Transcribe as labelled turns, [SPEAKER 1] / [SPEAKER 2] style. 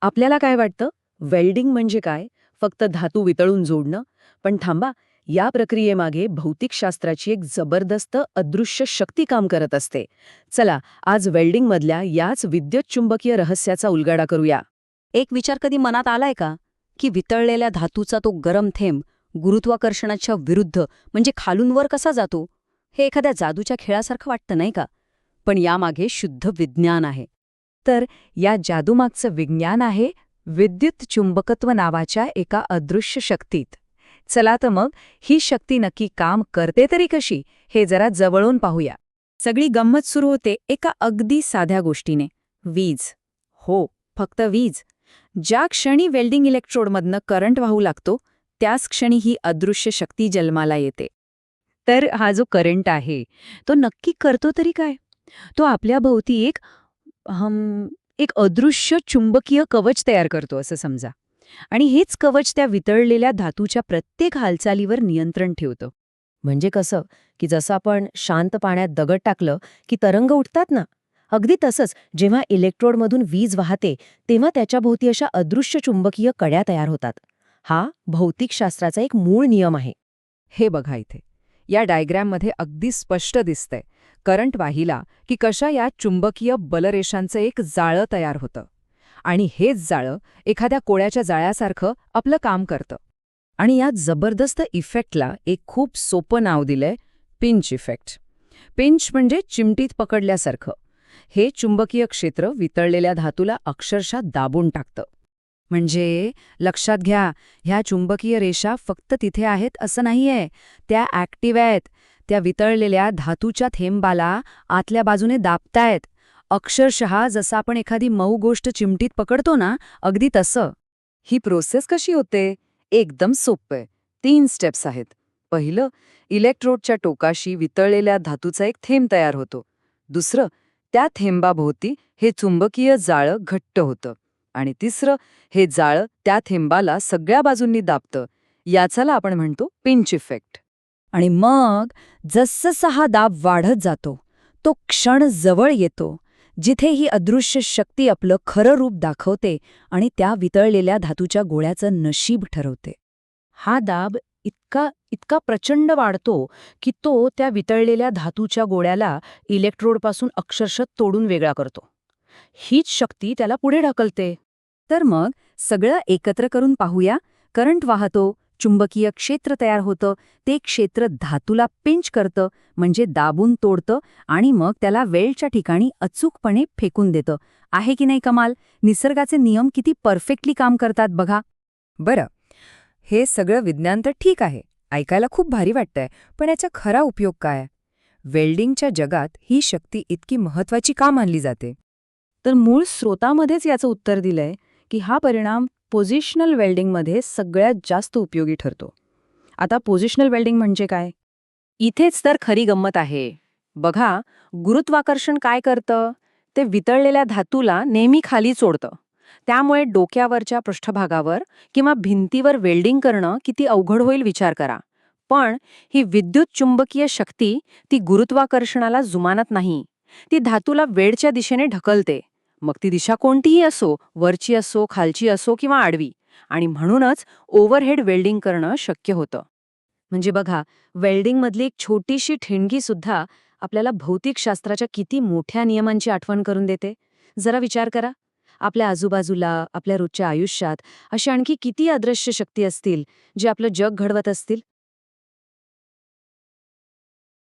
[SPEAKER 1] आपल्याला काय वाटतं? वेल्डिंग म्हणजे काय? फक्त धातू वितळून जोडणं? पण थांबा, या प्रक्रियेमागे भौतिकशास्त्राची एक जबरदस्त अदृश्य शक्ती काम करत असते. चला, आज वेल्डिंगमधल्या याच विद्युतचुंबकीय रहस्याचा उलगडा करूया.
[SPEAKER 2] एक विचार कधी मनात आलाय का की वितळलेल्या धातूचा तो गरम थेंब गुरुत्वाकर्षणाच्या विरुद्ध म्हणजे खालून वर कसा जातो? हे एखाद्या जादूच्या खेळासारखं वाटतं नाही का? पण यामागे शुद्ध विज्ञान आहे.
[SPEAKER 3] तर या जादूमागचं विज्ञान आहे विद्युत चुंबकत्व नावाच्या एका अदृश्य शक्तीत. चला तर मग ही शक्ती नक्की काम करते तरी कशी, हे जरा जवळून पाहूया.
[SPEAKER 1] सगळी गंमत सुरू होते एका अगदी साध्या गोष्टीने, वीज. हो, फक्त वीज. ज्या क्षणी वेल्डिंग इलेक्ट्रोडमधनं करंट वाहू लागतो, त्याच क्षणी ही अदृश्य शक्ती जन्माला येते.
[SPEAKER 3] तर हा जो करंट आहे तो नक्की करतो तरी काय? तो आपल्या भोवती एक अदृश्य चुंबकीय कवच तयार करतो असं समजा. आणि हेच कवच त्या वितळलेल्या धातूच्या प्रत्येक हालचालीवर नियंत्रण ठेवतं.
[SPEAKER 1] म्हणजे कसं, की जसं आपण शांत पाण्यात दगड टाकलं की तरंग उठतात ना, अगदी तसंच जेव्हा इलेक्ट्रोडमधून वीज वाहते तेव्हा त्याच्याभोवती अशा अदृश्य चुंबकीय कड्या तयार होतात. हा भौतिकशास्त्राचा एक मूळ नियम आहे.
[SPEAKER 4] हे बघा इथे या डायग्रॅममध्ये अगदी स्पष्ट दिसतंय करंट वाहिला की कशा या चुंबकीय बलरेषांचं एक जाळं तयार होतं आणि हेच जाळं एखाद्या कोळ्याच्या जाळ्यासारखं आपलं काम करतं.
[SPEAKER 1] आणि या जबरदस्त इफेक्टला एक खूप सोपं नाव दिलंय, पिंच इफेक्ट. पिंच म्हणजे चिमटीत पकडल्यासारखं. हे चुंबकीय क्षेत्र वितळलेल्या धातूला अक्षरशः दाबून टाकतं. म्हणजे लक्षात घ्या, ह्या चुंबकीय रेषा फक्त तिथे आहेत असं नाहीये, त्या ॲक्टिव्ह आहेत. त्या वितळलेल्या धातूच्या थेंबाला आतल्या बाजूने दाबतायत. अक्षरशः जसं आपण एखादी मऊ गोष्ट चिमटीत पकडतो ना, अगदी तसं. ही प्रोसेस कशी होते? एकदम सोपं. 3 स्टेप्स आहेत. पहिलं, इलेक्ट्रोडच्या टोकाशी वितळलेल्या धातूचा एक थेंब तयार होतो. दुसरं, त्या थेंबाभोवती हे चुंबकीय जाळं घट्ट होतं. आणि तिसरं, हे जाळं त्या थेंबाला सगळ्या बाजूंनी दाबतं. याचाला आपण म्हणतो पिंच इफेक्ट.
[SPEAKER 2] आणि मग जसजसा हा दाब वाढत जातो तो क्षण जवळ येतो जिथे ही अदृश्य शक्ती आपलं खरं रूप दाखवते आणि त्या वितळलेल्या धातूच्या गोळ्याचं नशीब ठरवते.
[SPEAKER 1] हा दाब इतका इतका प्रचंड वाढतो की तो त्या वितळलेल्या धातूच्या गोळ्याला इलेक्ट्रोडपासून अक्षरशः तोडून वेगळा करतो. हीच शक्ती त्याला पुढे ढकलते.
[SPEAKER 2] तर मग सगळं एकत्र करून पाहूया. करंट वाहतो, चुंबकीय क्षेत्र तयार होतं, ते क्षेत्र धातूला पिंच करतं म्हणजे दाबून तोडतं आणि मग त्याला वेळच्या ठिकाणी अचूकपणे फेकून देतं. आहे की नाही कमाल? निसर्गाचे नियम किती परफेक्टली काम करतात बघा.
[SPEAKER 4] बरं, हे सगळं विज्ञान तर ठीक आहे, ऐकायला खूप भारी वाटतंय, पण याचा खरा उपयोग काय? वेल्डिंगच्या जगात ही शक्ती इतकी महत्वाची का मानली जाते?
[SPEAKER 1] तर मूळ स्रोतामध्येच याचं उत्तर दिलंय की हा परिणाम पोझिशनल वेल्डिंगमध्ये सगळ्यात जास्त उपयोगी ठरतो. आता पोझिशनल वेल्डिंग म्हणजे काय? इथेच तर खरी गंमत आहे. बघा, गुरुत्वाकर्षण काय करतं? ते वितळलेल्या धातूला नेहमी खाली सोडतं. त्यामुळे डोक्यावरच्या पृष्ठभागावर किंवा भिंतीवर वेल्डिंग करणं किती अवघड होईल विचार करा. पण ही विद्युत चुंबकीय शक्ती ती गुरुत्वाकर्षणाला जुमानत नाही. ती धातूला वेळच्या दिशेने ढकलते. मग ती दिशा कोणतीही असो, वरची असो, खालची असो किंवा आडवी. आणि म्हणूनच ओव्हरहेड वेल्डिंग करणं शक्य होतं. म्हणजे बघा, वेल्डिंगमधली एक छोटीशी ठिणगी सुद्धा आपल्याला भौतिकशास्त्राच्या किती मोठ्या नियमांची आठवण करून देते. जरा विचार करा, आपल्या आजूबाजूला, आपल्या रोजच्या आयुष्यात अशी आणखी किती अदृश्य शक्ती असतील जे आपलं जग घडवत असतील.